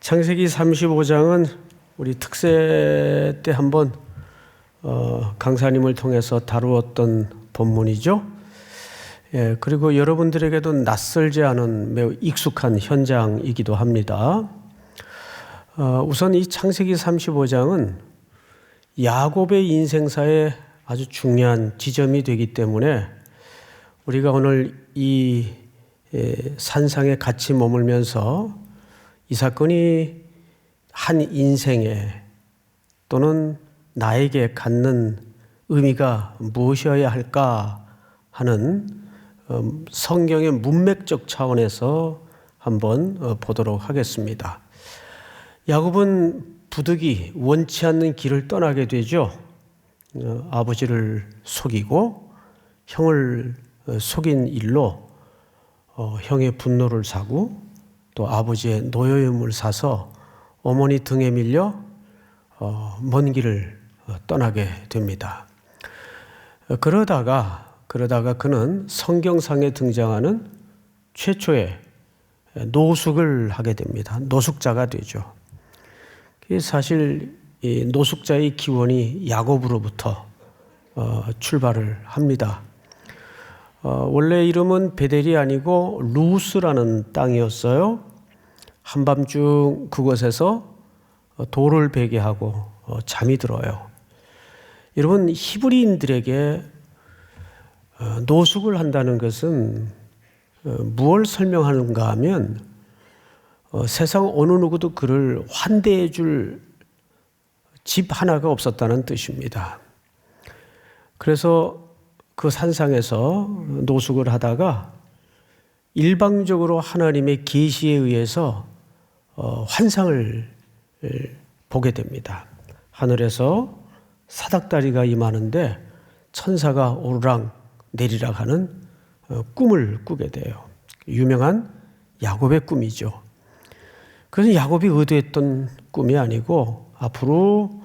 창세기 35장은 우리 특세 때 한번 강사님을 통해서 다루었던 본문이죠. 그리고 여러분들에게도 낯설지 않은 매우 익숙한 현장이기도 합니다. 우선 이 창세기 35장은 야곱의 인생사에 아주 중요한 지점이 되기 때문에 우리가 오늘 이 산상에 같이 머물면서 이 사건이 한 인생에 또는 나에게 갖는 의미가 무엇이어야 할까 하는 성경의 문맥적 차원에서 한번 보도록 하겠습니다. 야곱은 부득이 원치 않는 길을 떠나게 되죠. 아버지를 속이고 형을 속인 일로 형의 분노를 사고 또 아버지의 노여움을 사서 어머니 등에 밀려 먼 길을 떠나게 됩니다. 그러다가 그는 성경상에 등장하는 최초의 노숙을 하게 됩니다. 노숙자가 되죠. 사실 이 노숙자의 기원이 야곱으로부터 출발을 합니다. 원래 이름은 베델이 아니고 루스라는 땅이었어요. 한밤중 그곳에서 돌을 베게 하고 잠이 들어요. 여러분, 히브리인들에게 노숙을 한다는 것은 무엇을 설명하는가 하면 세상 어느 누구도 그를 환대해 줄 집 하나가 없었다는 뜻입니다. 그래서 그 산상에서 노숙을 하다가 일방적으로 하나님의 계시에 의해서 환상을 보게 됩니다. 하늘에서 사닥다리가 임하는데 천사가 오르락 내리락 하는 꿈을 꾸게 돼요. 유명한 야곱의 꿈이죠. 그래서 야곱이 의도했던 꿈이 아니고 앞으로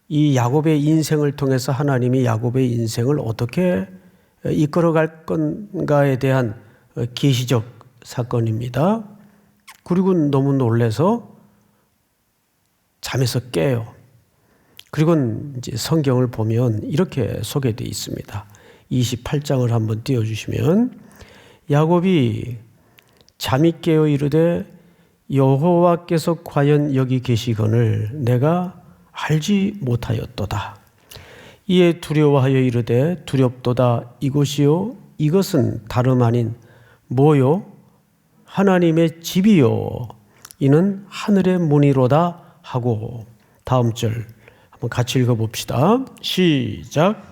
이 야곱의 인생을 통해서 하나님이 야곱의 인생을 어떻게 이끌어갈 건가에 대한 계시적 사건입니다. 그리고 너무 놀라서 잠에서 깨요. 그리고 이제 성경을 보면 이렇게 소개되어 있습니다. 28장을 한번 띄워주시면 야곱이 잠이 깨어 이르되 여호와께서 과연 여기 계시거늘 내가 알지 못하였도다. 이에 두려워하여 이르되 두렵도다. 이곳이요 이것은 다름 아닌 뭐요? 하나님의 집이요 이는 하늘의 문이로다 하고. 다음 절 한번 같이 읽어봅시다. 시작.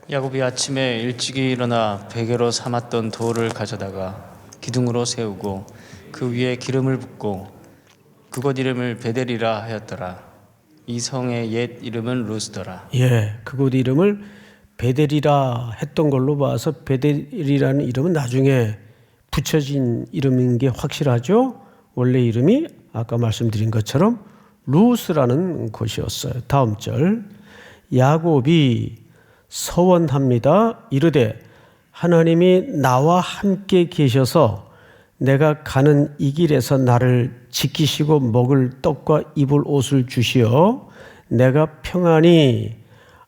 야곱이 아침에 일찍이 일어나 베개로 삼았던 돌을 가져다가 기둥으로 세우고 그 위에 기름을 붓고 그곳 이름을 베델이라 하였더라. 이 성의 옛 이름은 루스더라. 그곳 이름을 베델이라 했던 걸로 봐서 베델이라는 이름은 나중에 붙여진 이름인 게 확실하죠. 원래 이름이 아까 말씀드린 것처럼 루스라는 곳이었어요. 다음 절. 야곱이 서원합니다. 이르되 하나님이 나와 함께 계셔서 내가 가는 이 길에서 나를 지키시고 먹을 떡과 입을 옷을 주시어 내가 평안히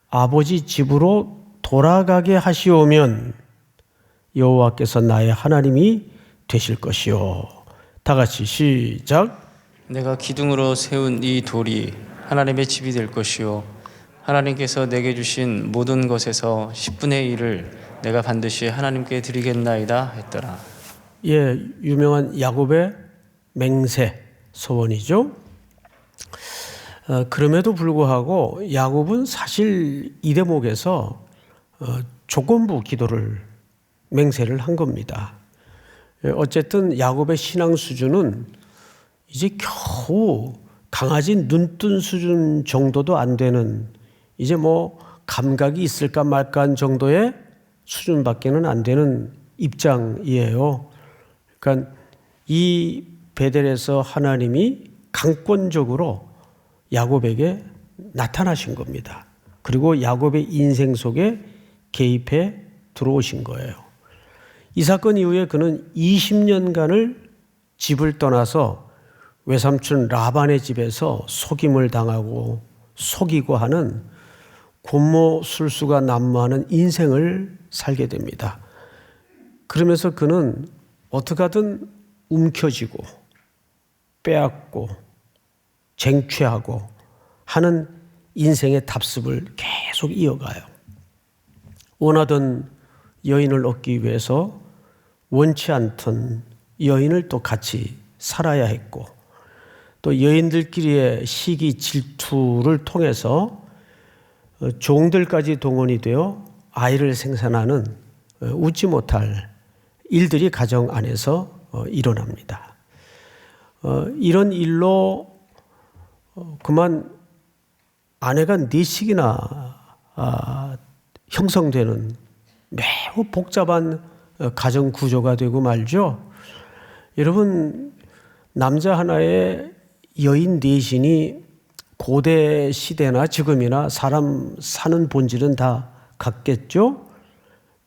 아버지 집으로 돌아가게 하시오면 여호와께서 나의 하나님이 되실 것이요. 다 같이 시작. 내가 기둥으로 세운 이 돌이 하나님의 집이 될 것이요 하나님께서 내게 주신 모든 것에서 10분의 1을 내가 반드시 하나님께 드리겠나이다 했더라. 유명한 야곱의 맹세 소원이죠. 그럼에도 불구하고 야곱은 사실 이 대목에서 조건부 기도를 맹세를 한 겁니다. 어쨌든 야곱의 신앙 수준은 이제 겨우 강아지 눈뜬 수준 정도도 안 되는, 이제 뭐 감각이 있을까 말까 한 정도의 수준밖에는 안 되는 입장이에요. 그러니까 이 베델에서 하나님이 강권적으로 야곱에게 나타나신 겁니다. 그리고 야곱의 인생 속에 개입해 들어오신 거예요. 이 사건 이후에 그는 20년간을 집을 떠나서 외삼촌 라반의 집에서 속임을 당하고 속이고 하는 곤모술수가 난무하는 인생을 살게 됩니다. 그러면서 그는 어떻게 하든 움켜쥐고 빼앗고 쟁취하고 하는 인생의 답습을 계속 이어가요. 원하던 여인을 얻기 위해서 원치 않던 여인을 또 같이 살아야 했고, 또 여인들끼리의 시기 질투를 통해서 종들까지 동원이 되어 아이를 생산하는 웃지 못할 일들이 가정 안에서 일어납니다. 이런 일로 그만 아내가 4씩이나 형성되는 매우 복잡한 가정 구조가 되고 말죠. 여러분, 남자 하나에 여인 4신이 고대 시대나 지금이나 사람 사는 본질은 다 같겠죠?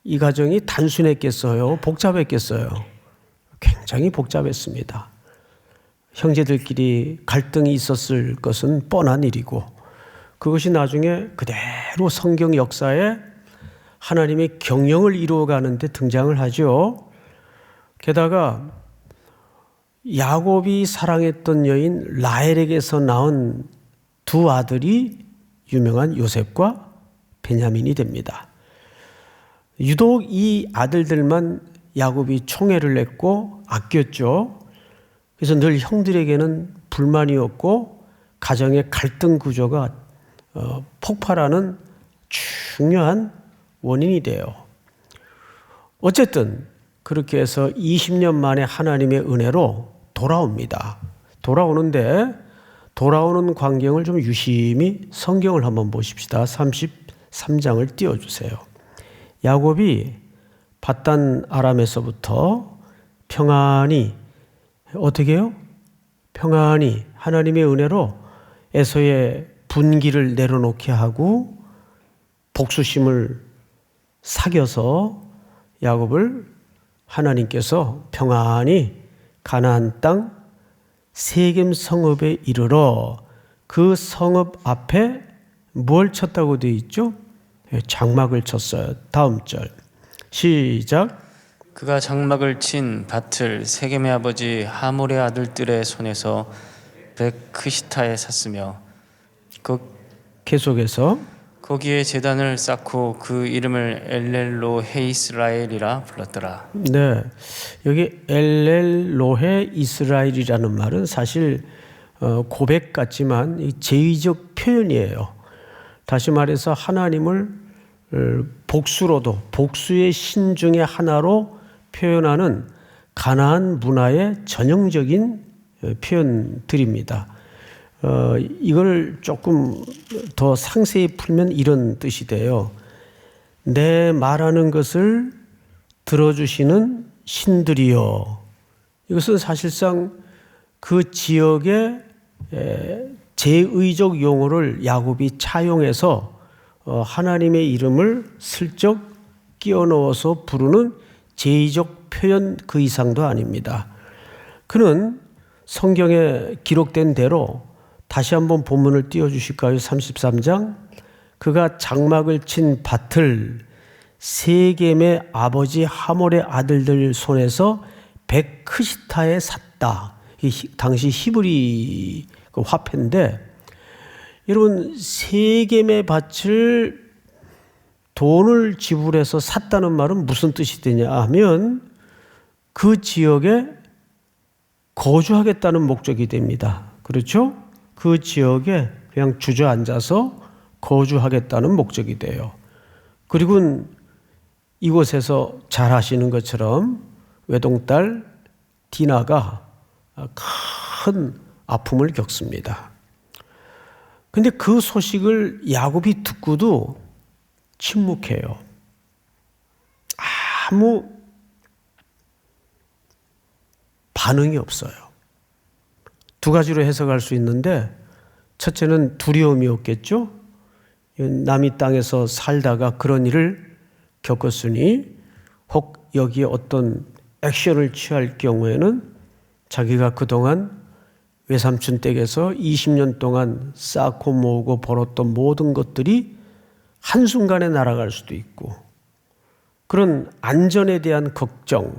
이 가정이 단순했겠어요? 복잡했겠어요? 굉장히 복잡했습니다. 형제들끼리 갈등이 있었을 것은 뻔한 일이고, 그것이 나중에 그대로 성경 역사에 하나님의 경영을 이루어가는 데 등장을 하죠. 게다가 야곱이 사랑했던 여인 라헬에게서 낳은 2 아들이 유명한 요셉과 베냐민이 됩니다. 유독 이 아들들만 야곱이 총애를 했고 아꼈죠. 그래서 늘 형들에게는 불만이었고 가정의 갈등 구조가 폭발하는 중요한 원인이 돼요. 어쨌든 그렇게 해서 20년 만에 하나님의 은혜로 돌아옵니다. 돌아오는데 돌아오는 광경을 좀 유심히 성경을 한번 보십시다. 33장을 띄워주세요. 야곱이 밧단 아람에서부터 평안히 어떻게 해요? 평안히 하나님의 은혜로 에서의 분기를 내려놓게 하고 복수심을 사겨서 야곱을 하나님께서 평안히 가나안 땅 세겜 성읍에 이르러 그 성읍 앞에 뭘 쳤다고 되어 있죠? 장막을 쳤어요. 다음 절 시작. 그가 장막을 친 밭을 세겜의 아버지 하몰의 아들들의 손에서 백크시타에 샀으며 계속해서 거기에 제단을 쌓고 그 이름을 엘렐로헤 이스라엘이라 불렀더라. 네, 여기 엘렐로헤 이스라엘이라는 말은 사실 고백 같지만 제의적 표현이에요. 다시 말해서 하나님을 복수로도 복수의 신 중에 하나로 표현하는 가나안 문화의 전형적인 표현들입니다. 이걸 조금 더 상세히 풀면 이런 뜻이 돼요. 내 말하는 것을 들어주시는 신들이요. 이것은 사실상 그 지역의 제의적 용어를 야곱이 차용해서 하나님의 이름을 슬쩍 끼워 넣어서 부르는 제의적 표현 그 이상도 아닙니다. 그는 성경에 기록된 대로 다시 한번 본문을 띄워주실까요? 33장. 그가 장막을 친 밭을 세겜의 아버지 하몰의 아들들 손에서 백크시타에 샀다. 당시 히브리 화폐인데, 여러분 세겜의 밭을 돈을 지불해서 샀다는 말은 무슨 뜻이 되냐 하면 그 지역에 거주하겠다는 목적이 됩니다. 그렇죠? 그 지역에 그냥 주저앉아서 거주하겠다는 목적이 돼요. 그리고 이곳에서 잘 아시는 것처럼 외동딸 디나가 큰 아픔을 겪습니다. 근데 그 소식을 야곱이 듣고도 침묵해요. 아무 반응이 없어요. 2 가지로 해석할 수 있는데, 첫째는 두려움이었겠죠. 남이 땅에서 살다가 그런 일을 겪었으니 혹 여기에 어떤 액션을 취할 경우에는 자기가 그동안 외삼촌 댁에서 20년 동안 쌓고 모으고 벌었던 모든 것들이 한순간에 날아갈 수도 있고, 그런 안전에 대한 걱정,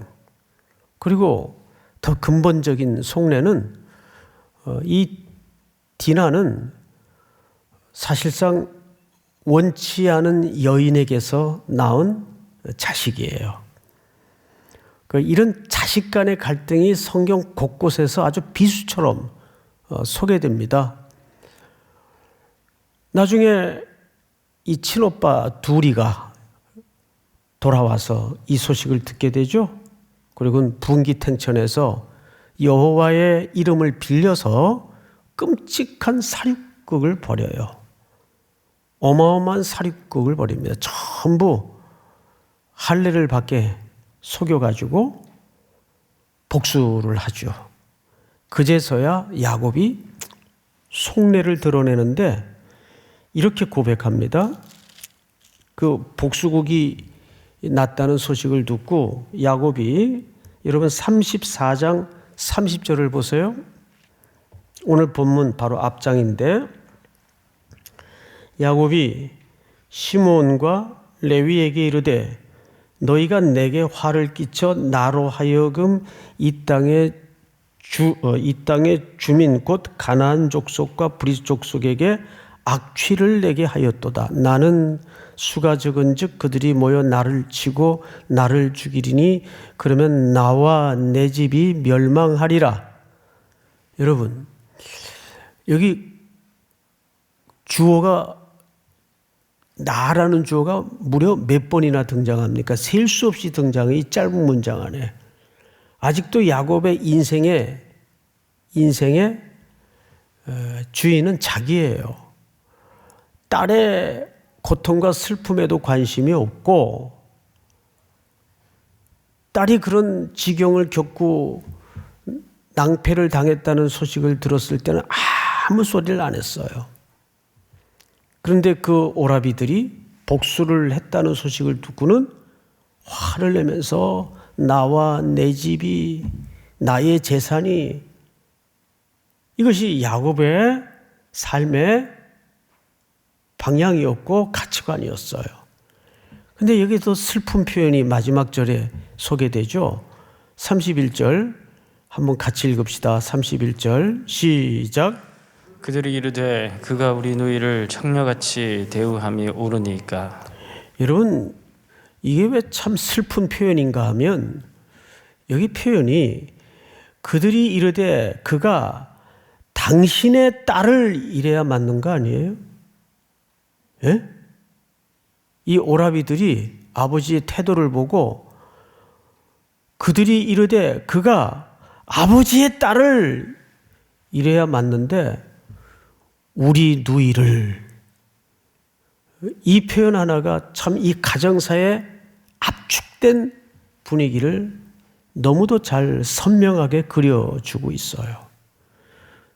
그리고 더 근본적인 속내는 이 디나는 사실상 원치 않은 여인에게서 낳은 자식이에요. 이런 자식 간의 갈등이 성경 곳곳에서 아주 비수처럼 소개됩니다. 나중에 이 친오빠 둘이가 돌아와서 이 소식을 듣게 되죠. 그리고 분기탱천에서 여호와의 이름을 빌려서 끔찍한 살육극을 벌여요. 어마어마한 살육극을 벌입니다. 전부 할례를 받게 속여가지고 복수를 하죠. 그제서야 야곱이 속내를 드러내는데 이렇게 고백합니다. 그 복수국이 났다는 소식을 듣고 야곱이, 여러분 34장 30절을 보세요. 오늘 본문 바로 앞장인데, 야곱이 시므온과 레위에게 이르되 너희가 내게 화를 끼쳐 나로 하여금 이 땅의 주민 곧 가나안 족속과 브리스 족속에게 악취를 내게 하였도다. 나는 수가 적은즉 그들이 모여 나를 치고 나를 죽이리니 그러면 나와 내 집이 멸망하리라. 여러분, 여기 주어가, 나라는 주어가 무려 몇 번이나 등장합니까? 셀 수 없이 등장해, 이 짧은 문장 안에. 아직도 야곱의 인생의 주인은 자기예요. 딸의 고통과 슬픔에도 관심이 없고, 딸이 그런 지경을 겪고 낭패를 당했다는 소식을 들었을 때는 아무 소리를 안 했어요. 그런데 그 오라비들이 복수를 했다는 소식을 듣고는 화를 내면서 나와 내 집이, 나의 재산이, 이것이 야곱의 삶의 방향이었고 가치관이었어요. 그런데 여기도 슬픈 표현이 마지막 절에 소개되죠. 31절 한번 같이 읽읍시다. 31절 시작. 그들이 이르되 그가 우리 누이를 청녀같이 대우함이 옳으니까. 여러분, 이게 왜 참 슬픈 표현인가 하면, 여기 표현이 그들이 이르되 그가 당신의 딸을 이래야 맞는 거 아니에요? 예? 이 오라비들이 아버지의 태도를 보고 그들이 이르되 그가 아버지의 딸을 이래야 맞는데 우리 누이를, 이 표현 하나가 참 이 가정사의 압축된 분위기를 너무도 잘 선명하게 그려주고 있어요.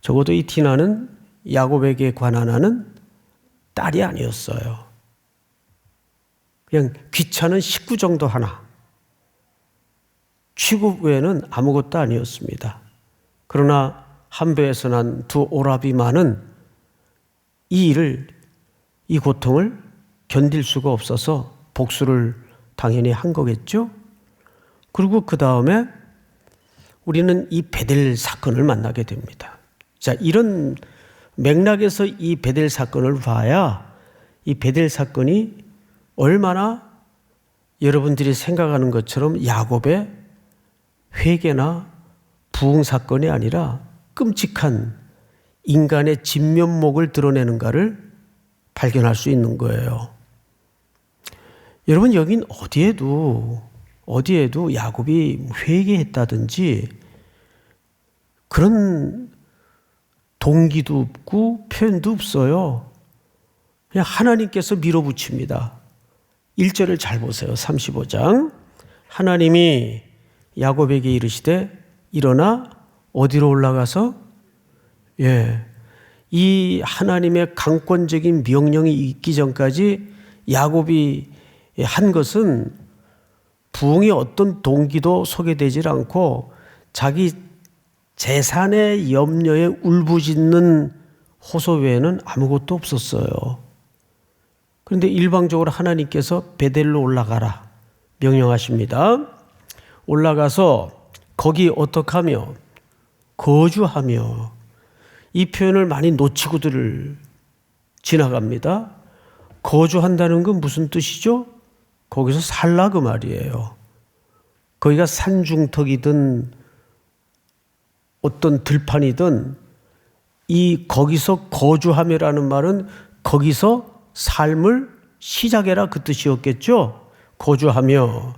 적어도 이 디나는 야곱에게 관한하는 딸이 아니었어요. 그냥 귀찮은 식구 정도 하나, 취급 외에는 아무것도 아니었습니다. 그러나 한배에서 난 두 오라비만은 이 고통을 견딜 수가 없어서 복수를 당연히 한 거겠죠. 그리고 그 다음에 우리는 이 베델 사건을 만나게 됩니다. 자, 이런 맥락에서 이 베델 사건을 봐야 이 베델 사건이 얼마나 여러분들이 생각하는 것처럼 야곱의 회개나 부흥 사건이 아니라 끔찍한 인간의 진면목을 드러내는가를 발견할 수 있는 거예요. 여러분, 여긴 어디에도 야곱이 회개했다든지 그런 동기도 없고 표현도 없어요. 그냥 하나님께서 밀어붙입니다. 1절을 잘 보세요. 35장. 하나님이 야곱에게 이르시되 일어나 어디로 올라가서, 이 하나님의 강권적인 명령이 있기 전까지 야곱이 한 것은 부흥의 어떤 동기도 소개되질 않고 자기 재산의 염려에 울부짖는 호소 외에는 아무것도 없었어요. 그런데 일방적으로 하나님께서 베델로 올라가라 명령하십니다. 올라가서 거기 어떻게 하며 거주하며, 이 표현을 많이 놓치고들 지나갑니다. 거주한다는 건 무슨 뜻이죠? 거기서 살라 그 말이에요. 거기가 산중턱이든 어떤 들판이든 이 거기서 거주하며라는 말은 거기서 삶을 시작해라 그 뜻이었겠죠. 거주하며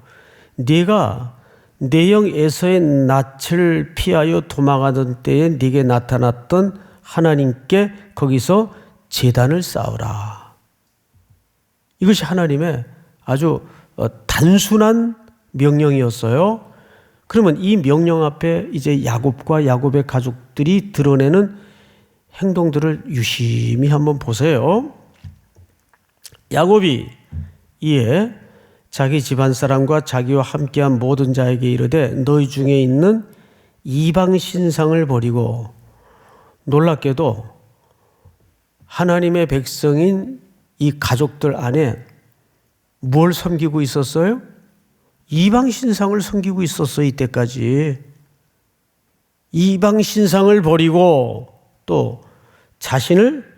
네가 내 영 에서의 낯을 피하여 도망하던 때에 네게 나타났던 하나님께 거기서 제단을 쌓으라. 이것이 하나님의 아주 단순한 명령이었어요. 그러면 이 명령 앞에 이제 야곱과 야곱의 가족들이 드러내는 행동들을 유심히 한번 보세요. 야곱이 이에 자기 집안 사람과 자기와 함께한 모든 자에게 이르되 너희 중에 있는 이방 신상을 버리고, 놀랍게도 하나님의 백성인 이 가족들 안에 뭘 섬기고 있었어요? 이방 신상을 섬기고 있었어요. 이때까지 이방 신상을 버리고 또 자신을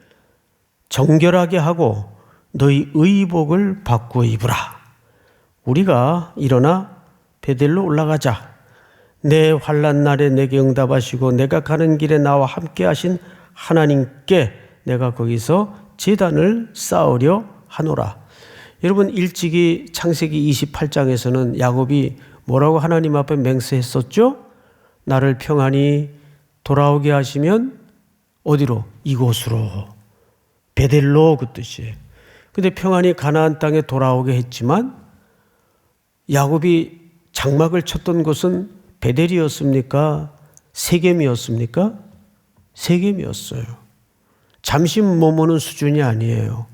정결하게 하고 너희 의복을 바꾸어 입으라. 우리가 일어나 베델로 올라가자. 내 환난 날에 내게 응답하시고 내가 가는 길에 나와 함께 하신 하나님께 내가 거기서 제단을 쌓으려 하노라. 여러분, 일찍이 창세기 28장에서는 야곱이 뭐라고 하나님 앞에 맹세했었죠? 나를 평안히 돌아오게 하시면 어디로? 이곳으로. 베델로 그 뜻이에요. 근데 평안히 가나안 땅에 돌아오게 했지만 야곱이 장막을 쳤던 곳은 베델이었습니까? 세겜이었습니까? 세겜이었어요. 잠시 머무는 수준이 아니에요.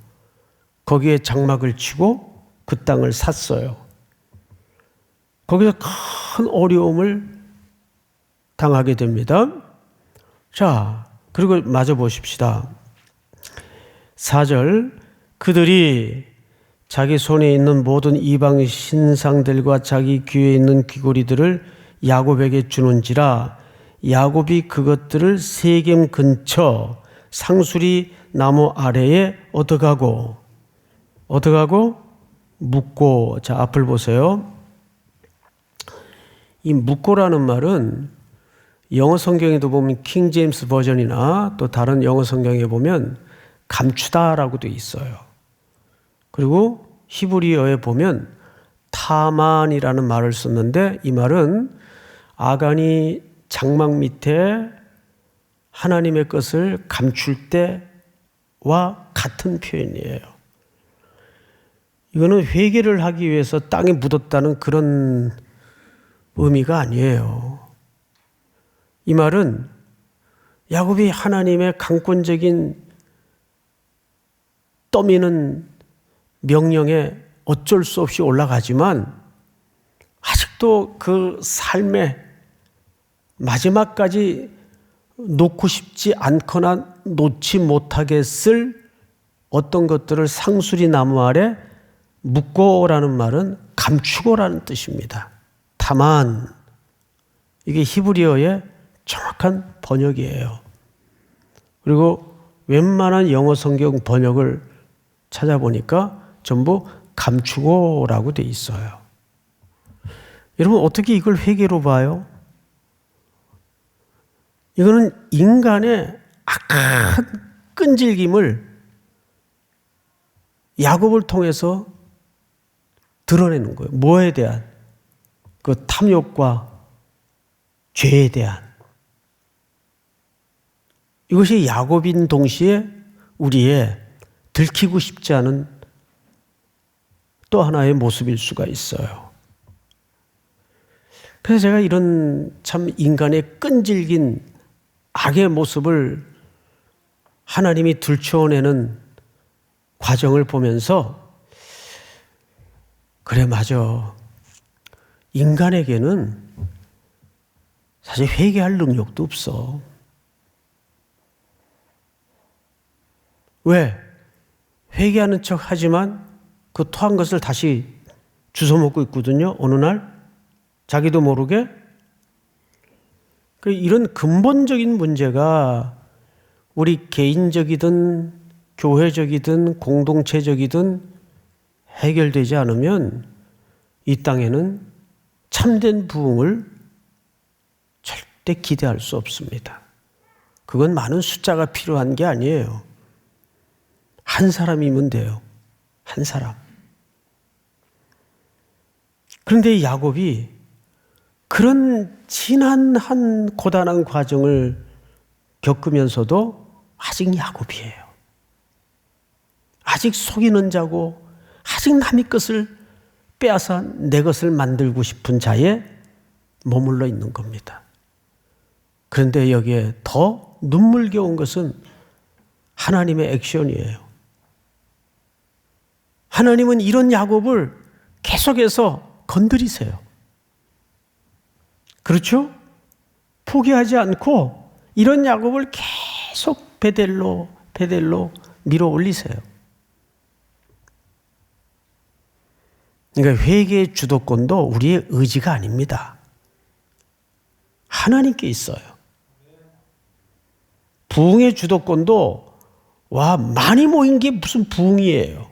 거기에 장막을 치고 그 땅을 샀어요. 거기서 큰 어려움을 당하게 됩니다. 자, 그리고 마저 보십시다. 4절, 그들이 자기 손에 있는 모든 이방 신상들과 자기 귀에 있는 귀고리들을 야곱에게 주는지라 야곱이 그것들을 세겜 근처 상수리 나무 아래에 얻어가고 묻고. 자, 앞을 보세요. 이 묻고라는 말은 영어 성경에도 보면 킹 제임스 버전이나 또 다른 영어 성경에 보면 감추다라고 돼 있어요. 그리고 히브리어에 보면 타만이라는 말을 썼는데 이 말은 아간이 장막 밑에 하나님의 것을 감출 때와 같은 표현이에요. 이거는 회개를 하기 위해서 땅에 묻었다는 그런 의미가 아니에요. 이 말은 야곱이 하나님의 강권적인 떠미는 명령에 어쩔 수 없이 올라가지만 아직도 그 삶의 마지막까지 놓고 싶지 않거나 놓지 못하겠을 어떤 것들을 상수리 나무 아래 묻고라는 말은 감추고라는 뜻입니다. 다만 이게 히브리어의 정확한 번역이에요. 그리고 웬만한 영어 성경 번역을 찾아보니까 전부 감추고라고 돼 있어요. 여러분, 어떻게 이걸 회개로 봐요? 이거는 인간의 악한 끈질김을 야곱을 통해서 드러내는 거예요. 뭐에 대한? 그 탐욕과 죄에 대한. 이것이 야곱인 동시에 우리의 들키고 싶지 않은 또 하나의 모습일 수가 있어요. 그래서 제가 이런 참 인간의 끈질긴 악의 모습을 하나님이 들추어내는 과정을 보면서 그래, 맞아. 인간에게는 사실 회개할 능력도 없어. 왜? 회개하는 척 하지만 그 토한 것을 다시 주워 먹고 있거든요. 어느 날 자기도 모르게. 이런 근본적인 문제가 우리 개인적이든 교회적이든 공동체적이든 해결되지 않으면 이 땅에는 참된 부흥을 절대 기대할 수 없습니다. 그건 많은 숫자가 필요한 게 아니에요. 한 사람이면 돼요. 한 사람. 그런데 야곱이 그런 지난 고단한 과정을 겪으면서도 아직 야곱이에요. 아직 속이는 자고 아직 남의 것을 빼앗아 내 것을 만들고 싶은 자에 머물러 있는 겁니다. 그런데 여기에 더 눈물겨운 것은 하나님의 액션이에요. 하나님은 이런 야곱을 계속해서 건드리세요. 그렇죠? 포기하지 않고 이런 야곱을 계속 베델로 밀어 올리세요. 그러니까 회개의 주도권도 우리의 의지가 아닙니다. 하나님께 있어요. 부흥의 주도권도 많이 모인 게 무슨 부흥이에요.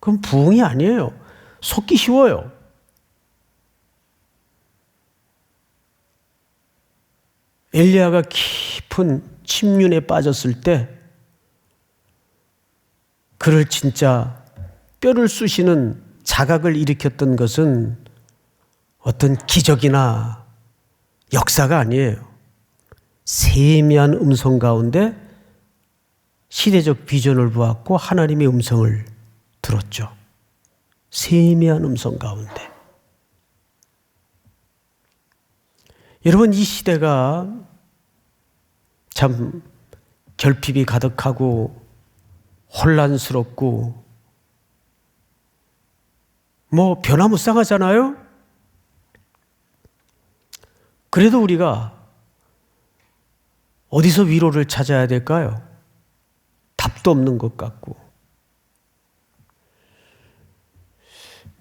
그건 부흥이 아니에요. 속기 쉬워요. 엘리야가 깊은 침륜에 빠졌을 때 그를 진짜 뼈를 쑤시는 자각을 일으켰던 것은 어떤 기적이나 역사가 아니에요. 세미한 음성 가운데 시대적 비전을 보았고 하나님의 음성을 들었죠. 세미한 음성 가운데. 여러분, 이 시대가 참 결핍이 가득하고 혼란스럽고 변화무쌍하잖아요? 그래도 우리가 어디서 위로를 찾아야 될까요? 답도 없는 것 같고.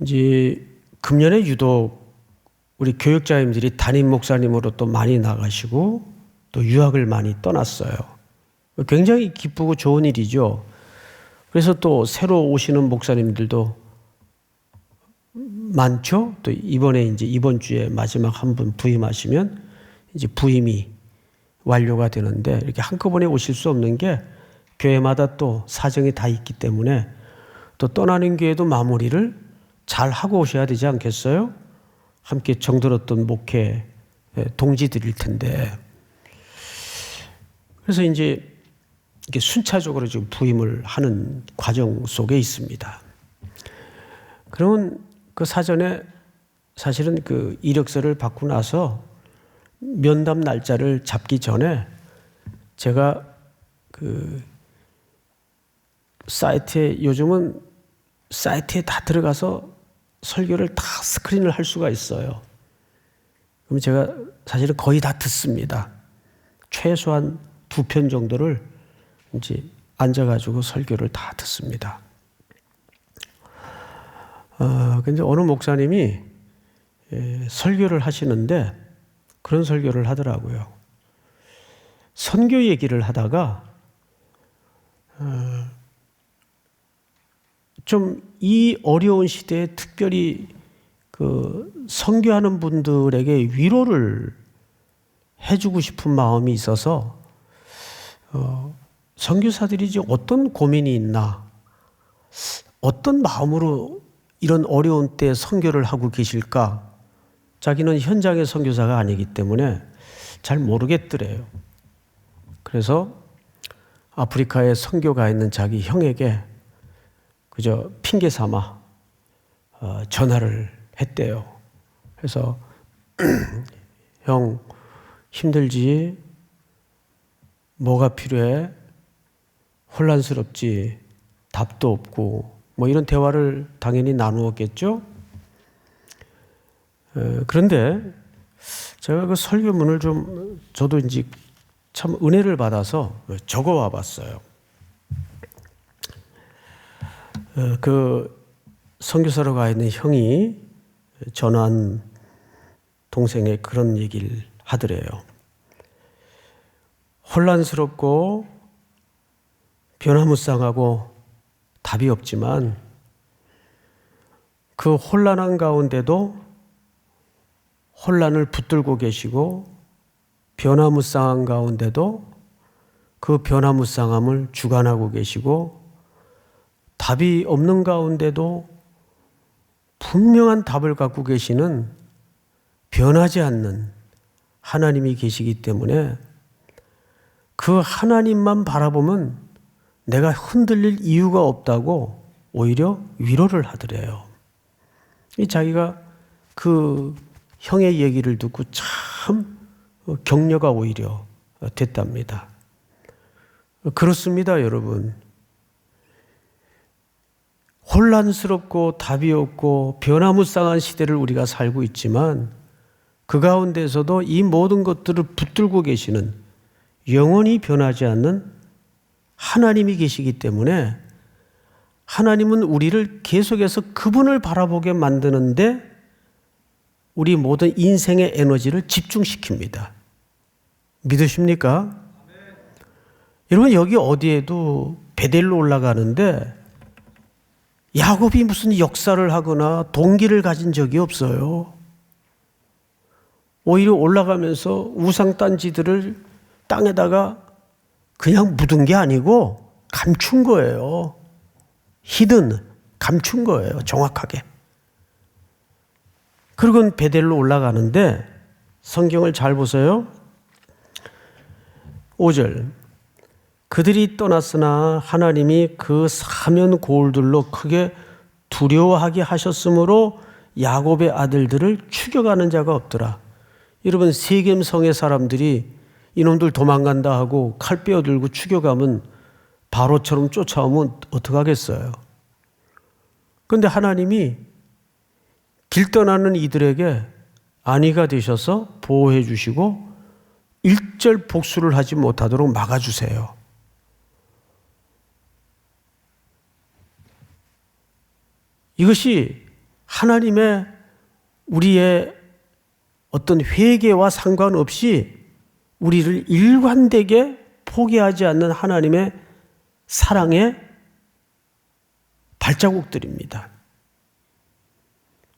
이제 금년에 유독 우리 교육자님들이 담임 목사님으로 또 많이 나가시고 또 유학을 많이 떠났어요. 굉장히 기쁘고 좋은 일이죠. 그래서 또 새로 오시는 목사님들도 많죠. 또 이번에 이제 이번 주에 마지막 한 분 부임하시면 이제 부임이 완료가 되는데 이렇게 한꺼번에 오실 수 없는 게 교회마다 또 사정이 다 있기 때문에 또 떠나는 교회도 마무리를 잘 하고 오셔야 되지 않겠어요? 함께 정들었던 목회 동지들일 텐데. 그래서 이제 이게 순차적으로 지금 부임을 하는 과정 속에 있습니다. 그러면 그 사전에 사실은 그 이력서를 받고 나서 면담 날짜를 잡기 전에 제가 그 사이트에 요즘은 사이트에 다 들어가서 설교를 다 스크린을 할 수가 있어요. 그럼 제가 사실은 거의 다 듣습니다. 최소한 2편 정도를 이제 앉아가지고 설교를 다 듣습니다. 근데 어느 목사님이 설교를 하시는데 그런 설교를 하더라고요. 선교 얘기를 하다가 좀 이 어려운 시대에 특별히 그 선교하는 분들에게 위로를 해주고 싶은 마음이 있어서 선교사들이 이제 어떤 고민이 있나, 어떤 마음으로 이런 어려운 때에 선교를 하고 계실까? 자기는 현장의 선교사가 아니기 때문에 잘 모르겠더래요. 그래서 아프리카에 선교가 있는 자기 형에게 그저 핑계 삼아 전화를 했대요. 그래서 형 힘들지? 뭐가 필요해? 혼란스럽지? 답도 없고 이런 대화를 당연히 나누었겠죠. 그런데 제가 그 설교문을 좀 저도 이제 참 은혜를 받아서 적어와 봤어요. 그 선교사로 가 있는 형이 전화한 동생의 그런 얘기를 하더래요. 혼란스럽고 변화무쌍하고 답이 없지만 그 혼란한 가운데도 혼란을 붙들고 계시고 변화무쌍한 가운데도 그 변화무쌍함을 주관하고 계시고 답이 없는 가운데도 분명한 답을 갖고 계시는 변하지 않는 하나님이 계시기 때문에 그 하나님만 바라보면 내가 흔들릴 이유가 없다고 오히려 위로를 하더래요. 자기가 그 형의 얘기를 듣고 참 격려가 오히려 됐답니다. 그렇습니다, 여러분. 혼란스럽고 답이 없고 변화무쌍한 시대를 우리가 살고 있지만 그 가운데서도 이 모든 것들을 붙들고 계시는 영원히 변하지 않는 하나님이 계시기 때문에 하나님은 우리를 계속해서 그분을 바라보게 만드는데 우리 모든 인생의 에너지를 집중시킵니다. 믿으십니까? 여러분 여기 어디에도 베델로 올라가는데 야곱이 무슨 역사를 하거나 동기를 가진 적이 없어요. 오히려 올라가면서 우상단지들을 땅에다가 그냥 묻은 게 아니고 감춘 거예요. 히든 감춘 거예요. 정확하게. 그리고 베델로 올라가는데 성경을 잘 보세요. 5절 그들이 떠났으나 하나님이 그 사면 고울들로 크게 두려워하게 하셨으므로 야곱의 아들들을 추격하는 자가 없더라. 여러분 세겜 성의 사람들이 이놈들 도망간다 하고 칼 빼어들고 추격하면 바로처럼 쫓아오면 어떡하겠어요? 그런데 하나님이 길 떠나는 이들에게 안위가 되셔서 보호해 주시고 일절 복수를 하지 못하도록 막아주세요. 이것이 하나님의 우리의 어떤 회개와 상관없이 우리를 일관되게 포기하지 않는 하나님의 사랑의 발자국들입니다.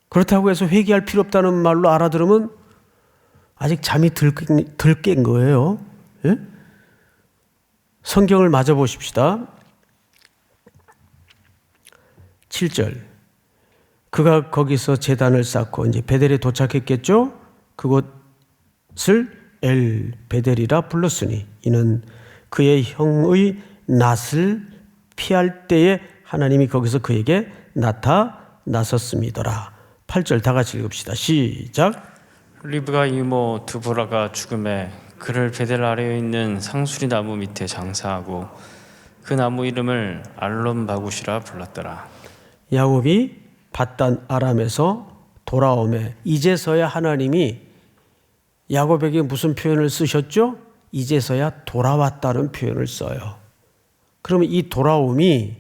그렇다고 해서 회개할 필요 없다는 말로 알아들으면 아직 잠이 덜 깬 거예요. 예? 성경을 마저 보십시다. 7절 그가 거기서 제단을 쌓고 이제 베델에 도착했겠죠. 그곳을 엘 베델이라 불렀으니 이는 그의 형의 낯을 피할 때에 하나님이 거기서 그에게 나타나셨음이더라. 8절 다 같이 읽읍시다. 시작. 리브가 이모 두보라가 죽음에 그를 베델 아래에 있는 상수리 나무 밑에 장사하고 그 나무 이름을 알론 바굿이라 불렀더라. 야곱이 밧단 아람에서 돌아오매 이제서야 하나님이 야곱에게 무슨 표현을 쓰셨죠? 이제서야 돌아왔다는 표현을 써요. 그러면 이 돌아옴이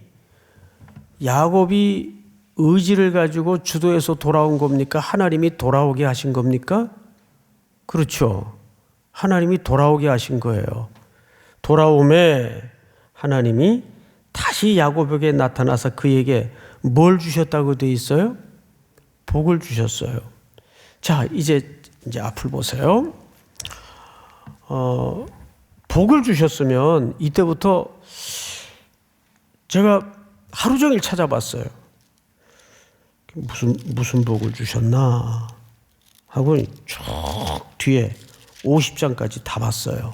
야곱이 의지를 가지고 주도해서 돌아온 겁니까? 하나님이 돌아오게 하신 겁니까? 그렇죠. 하나님이 돌아오게 하신 거예요. 돌아옴에 하나님이 다시 야곱에게 나타나서 그에게 뭘 주셨다고 되어 있어요? 복을 주셨어요. 자, 이제 앞을 보세요. 복을 주셨으면 이때부터 제가 하루 종일 찾아봤어요. 무슨 복을 주셨나 하고 쭉 뒤에 50장까지 다 봤어요.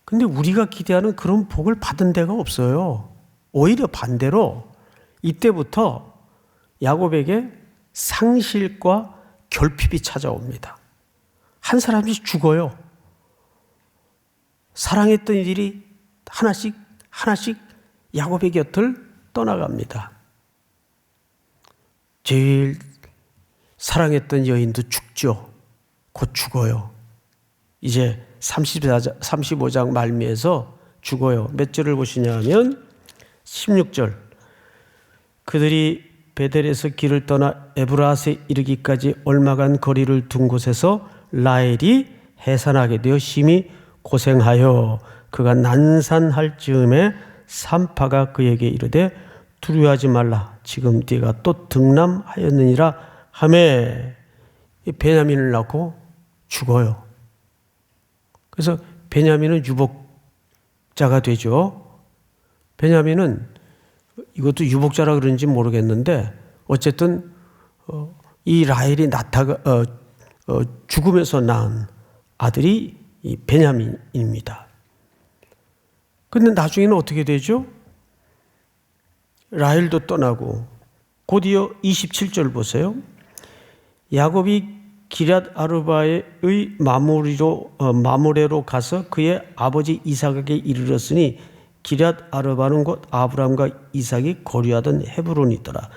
근데 우리가 기대하는 그런 복을 받은 데가 없어요. 오히려 반대로 이때부터 야곱에게 상실과 결핍이 찾아옵니다. 한 사람씩 죽어요. 사랑했던 이들이 하나씩 야곱의 곁을 떠나갑니다. 제일 사랑했던 여인도 죽죠. 곧 죽어요. 이제 35장 말미에서 죽어요. 몇 절을 보시냐 하면 16절. 그들이 베델에서 길을 떠나 에브라스에 이르기까지 얼마간 거리를 둔 곳에서 라헬이 해산하게 되어 심히 고생하여 그가 난산할 즈음에 산파가 그에게 이르되 두려워하지 말라. 지금 네가 또 등남하였느니라 하매 베냐민을 낳고 죽어요. 그래서 베냐민은 유복자가 되죠. 베냐민은 이것도 유복자라 그런지 모르겠는데 어쨌든 이 라헬이 죽으면서 낳은 아들이 이 베냐민입니다. 그런데 나중에는 어떻게 되죠? 라헬도 떠나고 곧이어 27절 보세요. 야곱이 기럇 아르바의 마므레로 가서 그의 아버지 이삭에게 이르렀으니 기럇 아르바는 곧 아브람과 이삭이 거류하던 헤브론이더라.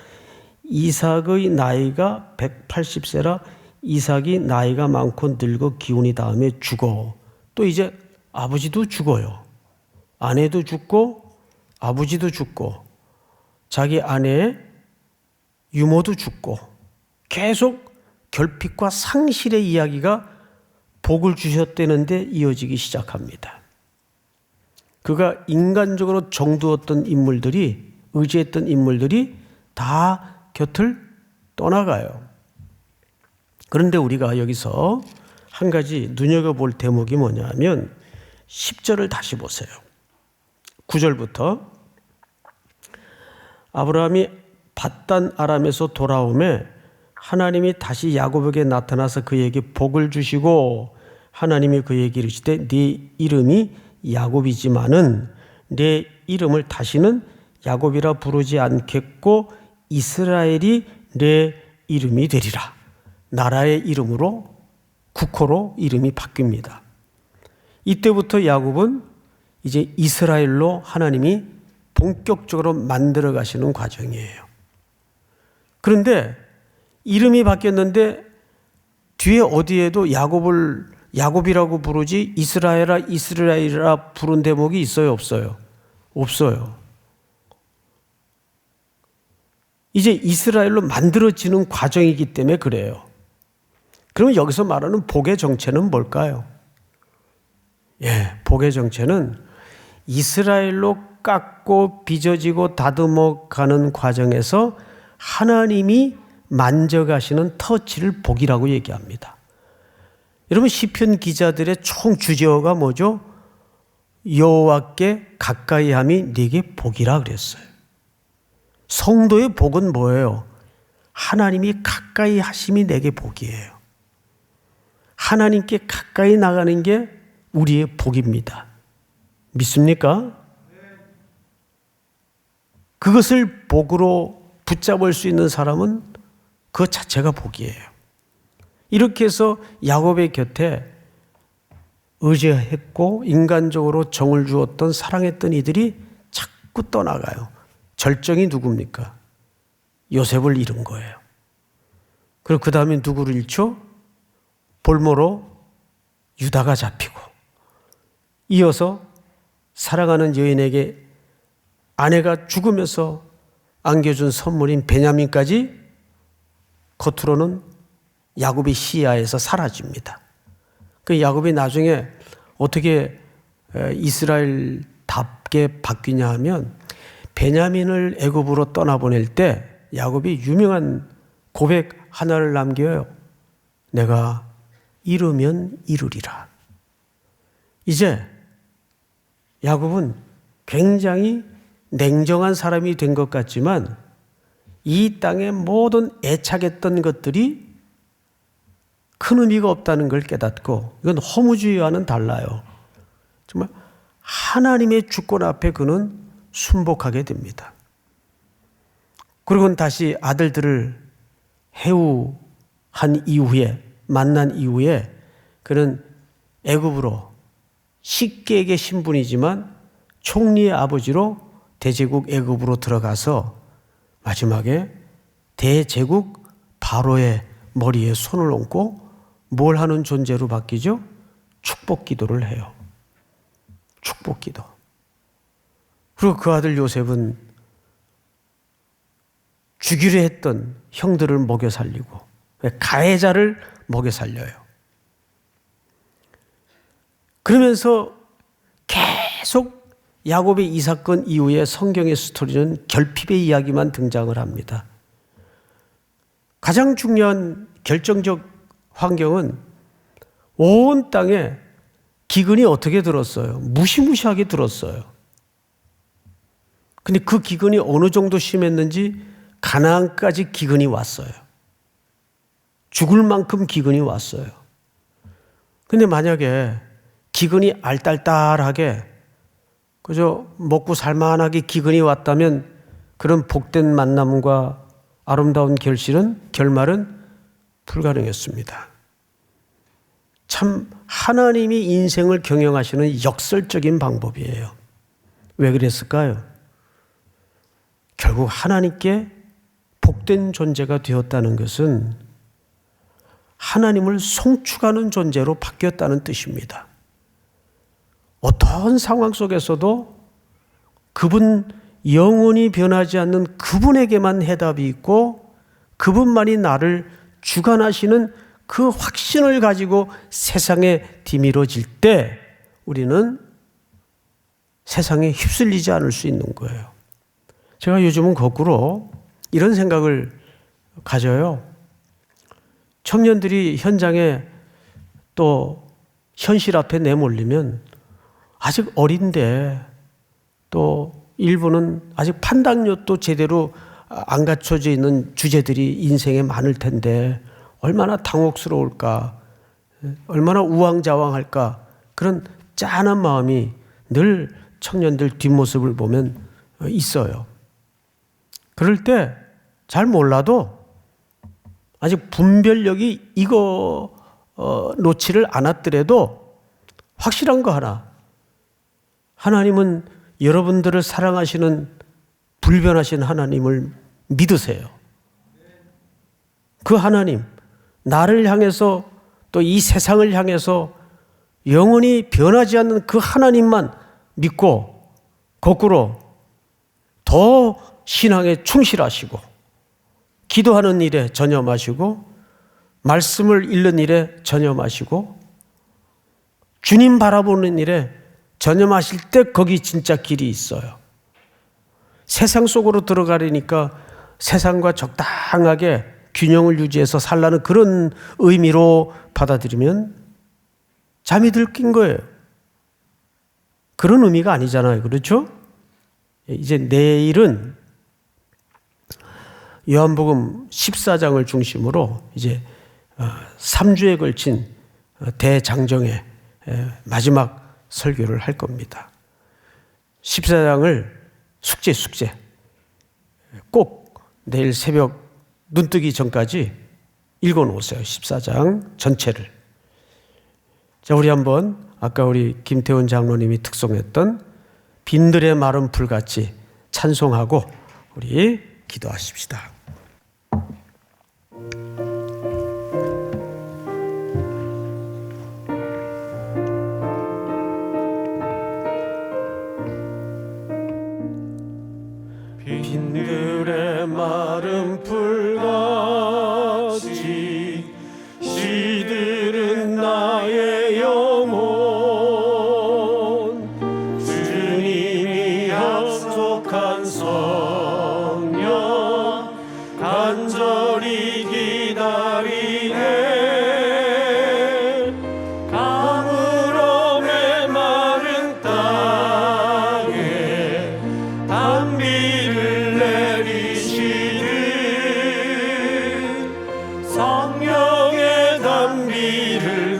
이삭의 나이가 180세라 이삭이 나이가 많고 늙어 기운이 닿음에 죽어. 또 이제 아버지도 죽어요. 아내도 죽고 아버지도 죽고 자기 아내의 유모도 죽고 계속 결핍과 상실의 이야기가 복을 주셨다는데 이어지기 시작합니다. 그가 인간적으로 정두었던 인물들이, 의지했던 인물들이 다 곁을 떠나가요. 그런데 우리가 여기서 한 가지 눈여겨볼 대목이 뭐냐면 10절을 다시 보세요. 9절부터 아브라함이 밧단 아람에서 돌아오매 하나님이 다시 야곱에게 나타나서 그에게 복을 주시고 하나님이 그에게 이르시되 네 이름이 야곱이지만은 내 이름을 다시는 야곱이라 부르지 않겠고 이스라엘이 내 이름이 되리라. 나라의 이름으로 국호로 이름이 바뀝니다. 이때부터 야곱은 이제 이스라엘로 하나님이 본격적으로 만들어 가시는 과정이에요. 그런데 이름이 바뀌었는데 뒤에 어디에도 야곱이라고 부르지 이스라엘이라 부른 대목이 있어요, 없어요? 없어요. 이제 이스라엘로 만들어지는 과정이기 때문에 그래요. 그러면 여기서 말하는 복의 정체는 뭘까요? 복의 정체는 이스라엘로 깎고 빚어지고 다듬어 가는 과정에서 하나님이 만져가시는 터치를 복이라고 얘기합니다. 여러분 시편 기자들의 총 주제어가 뭐죠? 여호와께 가까이함이 네게 복이라 그랬어요. 성도의 복은 뭐예요? 하나님이 가까이 하심이 내게 복이에요. 하나님께 가까이 나가는 게 우리의 복입니다. 믿습니까? 그것을 복으로 붙잡을 수 있는 사람은 그 자체가 복이에요. 이렇게 해서 야곱의 곁에 의지했고 인간적으로 정을 주었던 사랑했던 이들이 자꾸 떠나가요. 절정이 누굽니까? 요셉을 잃은 거예요. 그리고 그 다음에 누구를 잃죠? 볼모로 유다가 잡히고 이어서 사랑하는 여인에게 아내가 죽으면서 안겨준 선물인 베냐민까지 겉으로는 야곱의 시야에서 사라집니다. 그 야곱이 나중에 어떻게 이스라엘답게 바뀌냐 하면 베냐민을 애굽으로 떠나보낼 때 야곱이 유명한 고백 하나를 남겨요. 내가 이루면 이루리라. 이제 야곱은 굉장히 냉정한 사람이 된 것 같지만 이 땅의 모든 애착했던 것들이 큰 의미가 없다는 걸 깨닫고 이건 허무주의와는 달라요. 정말 하나님의 주권 앞에 그는 순복하게 됩니다. 그리고는 다시 아들들을 해우한 이후에 만난 이후에 그는 애굽으로 식객의 신분이지만 총리의 아버지로 대제국 애굽으로 들어가서 마지막에 대제국 바로의 머리에 손을 얹고 뭘 하는 존재로 바뀌죠? 축복 기도를 해요. 축복 기도. 그리고 그 아들 요셉은 죽이려 했던 형들을 먹여 살리고 가해자를 먹여 살려요. 그러면서 계속 야곱의 이 사건 이후에 성경의 스토리는 결핍의 이야기만 등장을 합니다. 가장 중요한 결정적 환경은 온 땅에 기근이 어떻게 들었어요? 무시무시하게 들었어요. 근데 그 기근이 어느 정도 심했는지 가나안까지 기근이 왔어요. 죽을 만큼 기근이 왔어요. 근데 만약에 기근이 알딸딸하게 그저 먹고 살만하게 기근이 왔다면 그런 복된 만남과 아름다운 결말은 불가능했습니다. 참 하나님이 인생을 경영하시는 역설적인 방법이에요. 왜 그랬을까요? 결국 하나님께 복된 존재가 되었다는 것은 하나님을 송축하는 존재로 바뀌었다는 뜻입니다. 어떤 상황 속에서도 그분 영원히 변하지 않는 그분에게만 해답이 있고 그분만이 나를 주관하시는 그 확신을 가지고 세상에 디밀어질 때 우리는 세상에 휩쓸리지 않을 수 있는 거예요. 제가 요즘은 거꾸로 이런 생각을 가져요. 청년들이 현장에 또 현실 앞에 내몰리면 아직 어린데 또 일부는 아직 판단력도 제대로 안 갖춰져 있는 주제들이 인생에 많을 텐데 얼마나 당혹스러울까, 얼마나 우왕좌왕할까 그런 짠한 마음이 늘 청년들 뒷모습을 보면 있어요. 그럴 때 잘 몰라도 아직 분별력이 이거 놓지를 않았더라도 확실한 거 하나, 하나님은 여러분들을 사랑하시는 불변하신 하나님을 믿으세요. 그 하나님, 나를 향해서 또 이 세상을 향해서 영원히 변하지 않는 그 하나님만 믿고 거꾸로 더 신앙에 충실하시고 기도하는 일에 전념하시고 말씀을 읽는 일에 전념하시고 주님 바라보는 일에 전념하실 때 거기 진짜 길이 있어요. 세상 속으로 들어가려니까 세상과 적당하게 균형을 유지해서 살라는 그런 의미로 받아들이면 잠이 들긴 거예요. 그런 의미가 아니잖아요. 그렇죠? 이제 내일은 요한복음 14장을 중심으로 이제 3주에 걸친 대장정의 마지막 설교를 할 겁니다. 14장을 숙제 꼭 내일 새벽 눈뜨기 전까지 읽어놓으세요. 14장 전체를. 자, 우리 한번 아까 우리 김태훈 장로님이 특송했던 빈들의 마른 풀같이 찬송하고 우리 기도하십시다. 빈들의 마른 풀같이 시들은 나의 영혼 주님이 약속한 성령 간절히 기다리네 가물어 메마른 땅에 단비를 내리시듯 성령의 단비를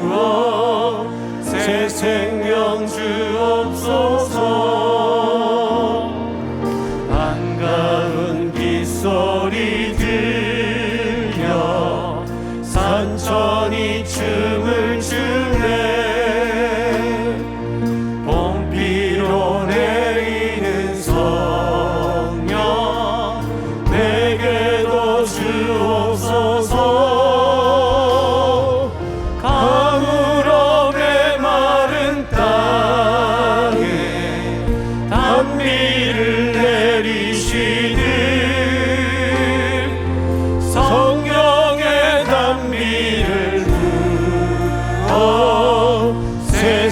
부어 새 생명 주옵소서 반가운 빗소리 들려 산천이 춤을 추네 봄비로 내리는 성령 내게도 주옵소서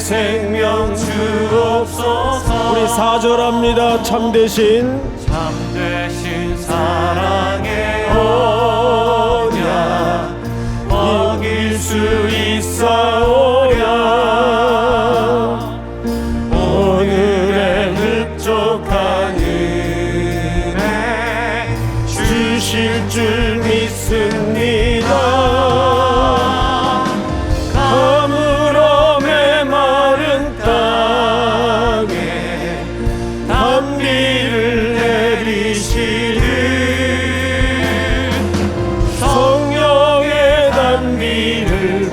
생명 주옵소서. 우리 4절합니다. 참되신 사랑의 언약 어길 수 있사오랴. 오늘의 흡족한 은혜 주실 줄 믿습니다. 가물어 메마른 땅에 단비를 내리시는 성령의 단비를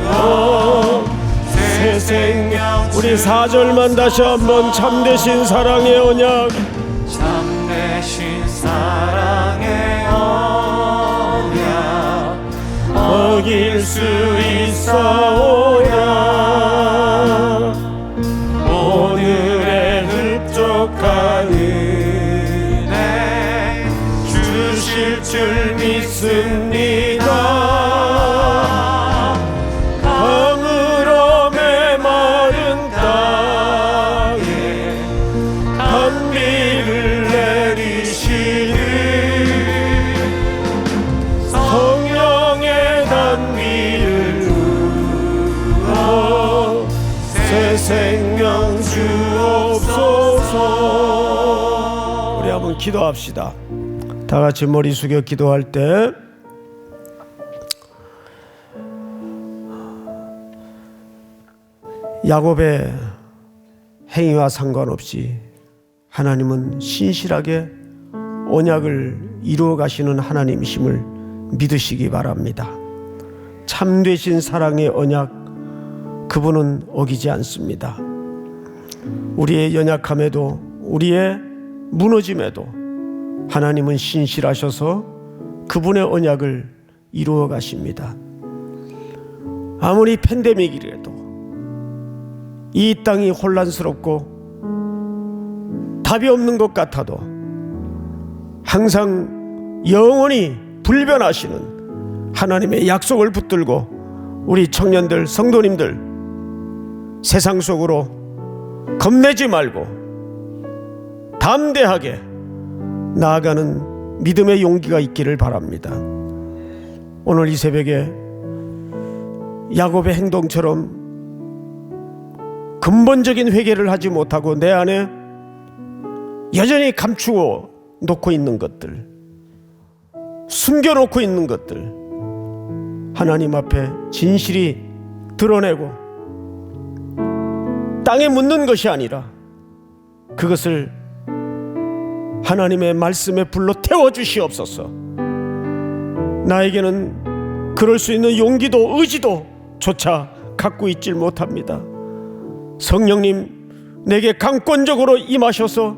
부어 새 생명. 우리 4절만 다시 한번 참되신 사랑의 언약 참되신 사랑의 언약 어길 수 있사오랴. 오늘의 흡족한 은혜 주실 줄 믿습니다. 강으로 메마른 땅에 단비를 내리시는 성령의 단비를 부어 새 생명 주옵소서. 우리 한번 기도합시다. 다 같이 머리 숙여 기도할 때 야곱의 행위와 상관없이 하나님은 신실하게 언약을 이루어 가시는 하나님이심을 믿으시기 바랍니다. 참되신 사랑의 언약, 그분은 어기지 않습니다. 우리의 연약함에도 우리의 무너짐에도 하나님은 신실하셔서 그분의 언약을 이루어 가십니다. 아무리 팬데믹이라도 이 땅이 혼란스럽고 답이 없는 것 같아도 항상 영원히 불변하시는 하나님의 약속을 붙들고 우리 청년들, 성도님들 세상 속으로 겁내지 말고 담대하게 나아가는 믿음의 용기가 있기를 바랍니다. 오늘 이 새벽에 야곱의 행동처럼 근본적인 회개를 하지 못하고 내 안에 여전히 감추어 놓고 있는 것들, 숨겨놓고 있는 것들 하나님 앞에 진실이 드러내고 땅에 묻는 것이 아니라 그것을 하나님의 말씀에 불로 태워주시옵소서. 나에게는 그럴 수 있는 용기도 의지도 조차 갖고 있질 못합니다. 성령님 내게 강권적으로 임하셔서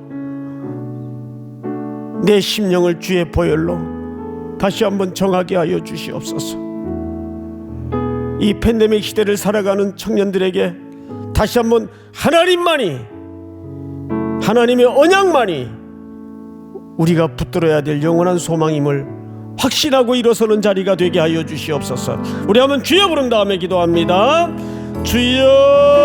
내 심령을 주의 보혈로 다시 한번 정하게 하여 주시옵소서. 이 팬데믹 시대를 살아가는 청년들에게 다시 한번 하나님만이, 하나님의 언약만이 우리가 붙들어야 될 영원한 소망임을 확신하고 일어서는 자리가 되게 하여 주시옵소서. 우리 한번 주여 부른 다음에 기도합니다. 주여